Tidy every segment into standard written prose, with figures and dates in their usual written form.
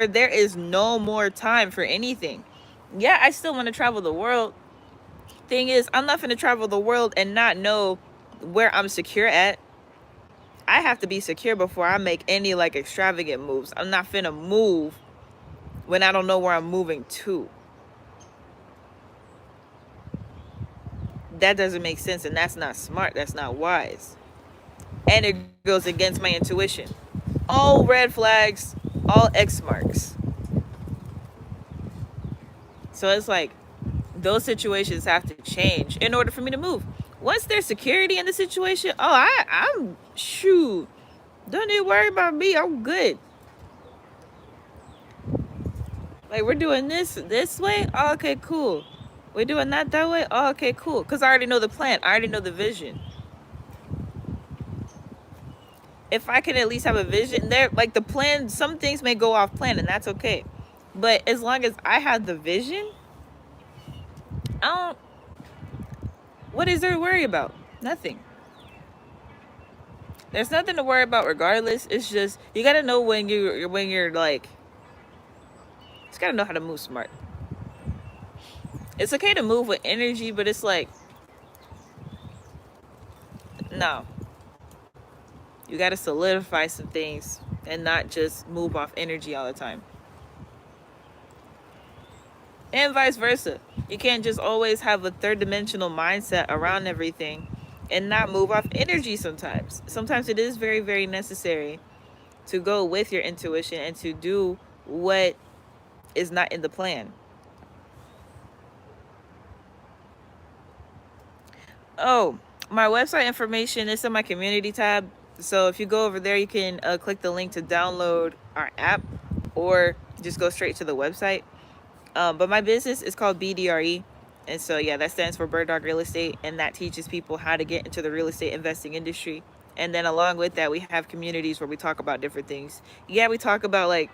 there is no more time for anything. Yeah, I still want to travel the world. Thing is, I'm not going to travel the world and not know where I'm secure at. I have to be secure before I make any like extravagant moves. I'm not finna move when I don't know where I'm moving to. That doesn't make sense, and that's not smart. That's not wise. And it goes against my intuition. All red flags, all X marks. So it's like those situations have to change in order for me to move. Once there's security in the situation, I'm shoot. Don't need to worry about me. I'm good. Like we're doing this way. Oh, okay, cool. We're doing that way. Oh, okay, cool. Cause I already know the plan. I already know the vision. If I can at least have a vision there, like the plan, some things may go off plan, and that's okay. But as long as I have the vision, I don't. What is there to worry about? Nothing. There's nothing to worry about regardless. It's just you gotta know when you're like, just gotta know how to move smart. It's okay to move with energy, but it's like, no, you gotta solidify some things and not just move off energy all the time. And vice versa. You can't just always have a third dimensional mindset around everything and not move off energy sometimes. Sometimes it is very, very necessary to go with your intuition and to do what is not in the plan. Oh, my website information is in my community tab. So if you go over there, you can click the link to download our app or just go straight to the website. But my business is called BDRE. And so, yeah, that stands for Bird Dog Real Estate. And that teaches people how to get into the real estate investing industry. And then along with that, we have communities where we talk about different things. Yeah, we talk about like,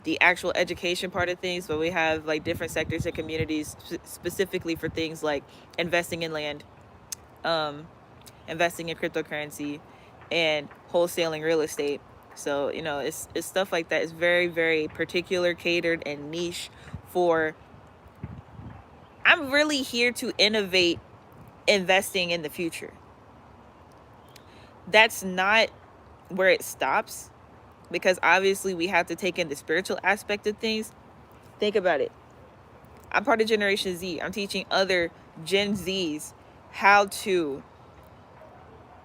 the actual education part of things, but we have like different sectors and communities specifically for things like investing in land, um, investing in cryptocurrency, and wholesaling real estate. So it's stuff like that. It's very, very particular, catered, and niche for. I'm really here to innovate investing in the future. That's not where it stops, because obviously we have to take in the spiritual aspect of things. Think about it. I'm part of Generation Z. I'm teaching other Gen Zs how to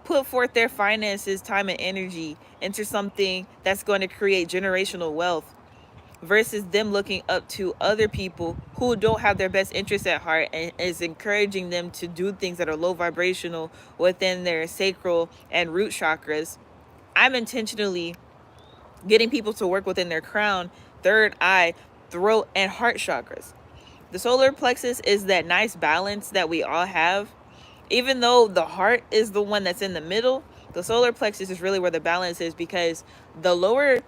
put forth their finances, time, and energy into something that's going to create generational wealth versus them looking up to other people who don't have their best interests at heart and is encouraging them to do things that are low vibrational within their sacral and root chakras. I'm intentionally getting people to work within their crown, third eye, throat, and heart chakras. The solar plexus is that nice balance that we all have. Even though the heart is the one that's in the middle, the solar plexus is really where the balance is, because the lower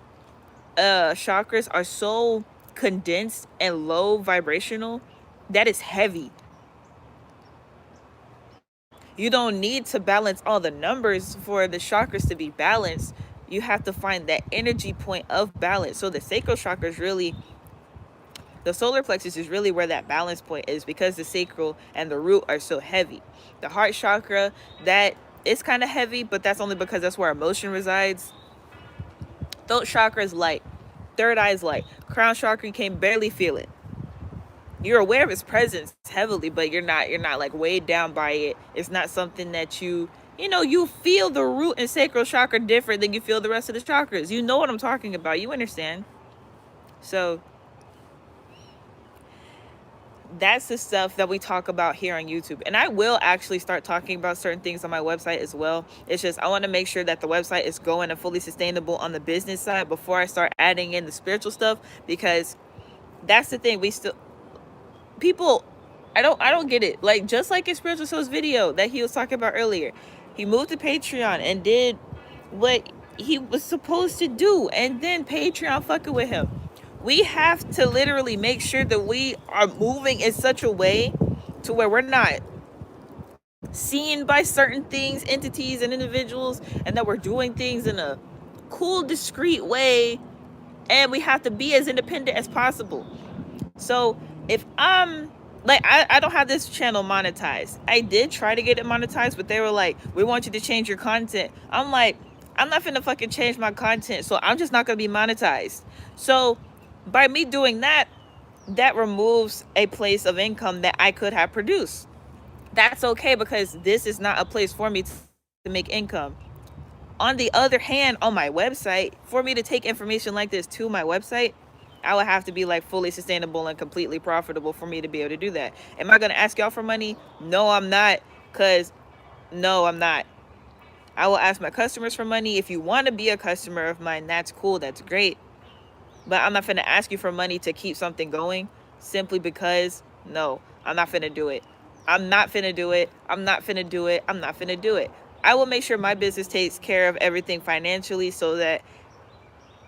chakras are so condensed and low vibrational that is heavy. You don't need to balance all the numbers for the chakras to be balanced. You have to find that energy point of balance. So the sacral chakra is really, the solar plexus is really where that balance point is, because the sacral and the root are so heavy. The heart chakra, that is kind of heavy, but that's only because that's where emotion resides. Throat chakra is light. Third eye is light. Crown chakra, you can barely feel it. You're aware of its presence heavily, but you're not like weighed down by it. It's not something that you feel the root and sacral chakra different than you feel the rest of the chakras. You know what I'm talking about. You understand. So that's the stuff that we talk about here on YouTube. And I will actually start talking about certain things on my website as well. It's just I want to make sure that the website is going and fully sustainable on the business side before I start adding in the spiritual stuff, because that's the thing. People, I don't get it. Like, just like in Spiritual Soul's video that he was talking about earlier, he moved to Patreon and did what he was supposed to do, and then Patreon fucking with him. We have to literally make sure that we are moving in such a way to where we're not seen by certain things, entities, and individuals, and that we're doing things in a cool, discreet way, and we have to be as independent as possible. So if I'm like, I don't have this channel monetized. I did try to get it monetized, but they were like, we want you to change your content. I'm like, I'm not finna fucking change my content, so I'm just not gonna be monetized. So by me doing that, that removes a place of income that I could have produced. That's okay, because this is not a place for me to make income. On the other hand, on my website, for me to take information like this to my website, I would have to be like fully sustainable and completely profitable for me to be able to do that. Am I going to ask y'all for money? No, I'm not. Because no, I'm not. I will ask my customers for money. If you want to be a customer of mine, that's cool. That's great. But I'm not going to ask you for money to keep something going simply because, no, I'm not finna do it. I'm not finna do it. I'm not finna do it. I'm not finna do it. I will make sure my business takes care of everything financially so that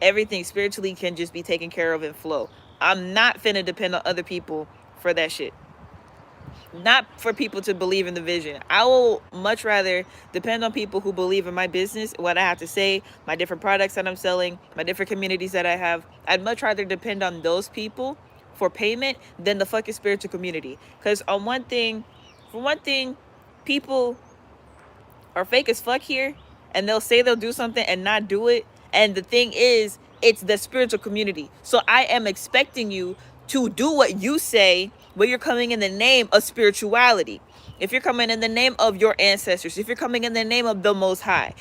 everything spiritually can just be taken care of and flow. I'm not finna depend on other people for that shit. Not for people to believe in the vision. I will much rather depend on people who believe in my business, what I have to say, my different products that I'm selling, my different communities that I have. I'd much rather depend on those people for payment than the fucking spiritual community. Because for one thing, people are fake as fuck here, and they'll say they'll do something and not do it. And the thing is, it's the spiritual community. So I am expecting you to do what you say when you're coming in the name of spirituality. If you're coming in the name of your ancestors, if you're coming in the name of the Most High,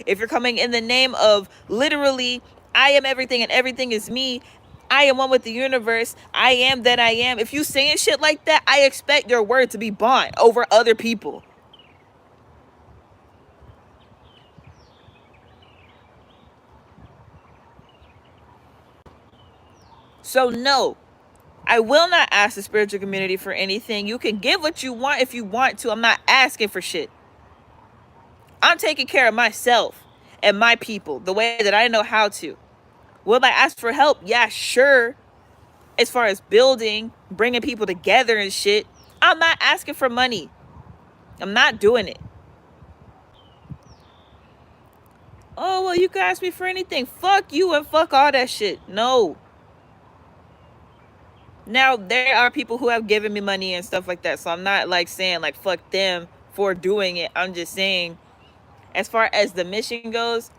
if you're coming in the name of literally, I am everything and everything is me, I am one with the universe, I am that I am. If you saying shit like that, I expect your word to be bought over other people. So no, I will not ask the spiritual community for anything. You can give what you want if you want to. I'm not asking for shit. I'm taking care of myself and my people the way that I know how to. Will I ask for help? Yeah, sure. As far as building, bringing people together and shit, I'm not asking for money. I'm not doing it. Oh, well, you can ask me for anything. Fuck you and fuck all that shit. No. Now, there are people who have given me money and stuff like that. So I'm not like saying like fuck them for doing it. I'm just saying, as far as the mission goes,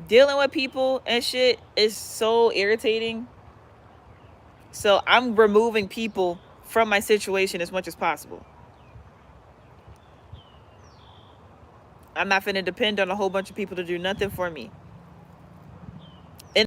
dealing with people and shit is so irritating. So I'm removing people from my situation as much as possible. I'm not finna depend on a whole bunch of people to do nothing for me.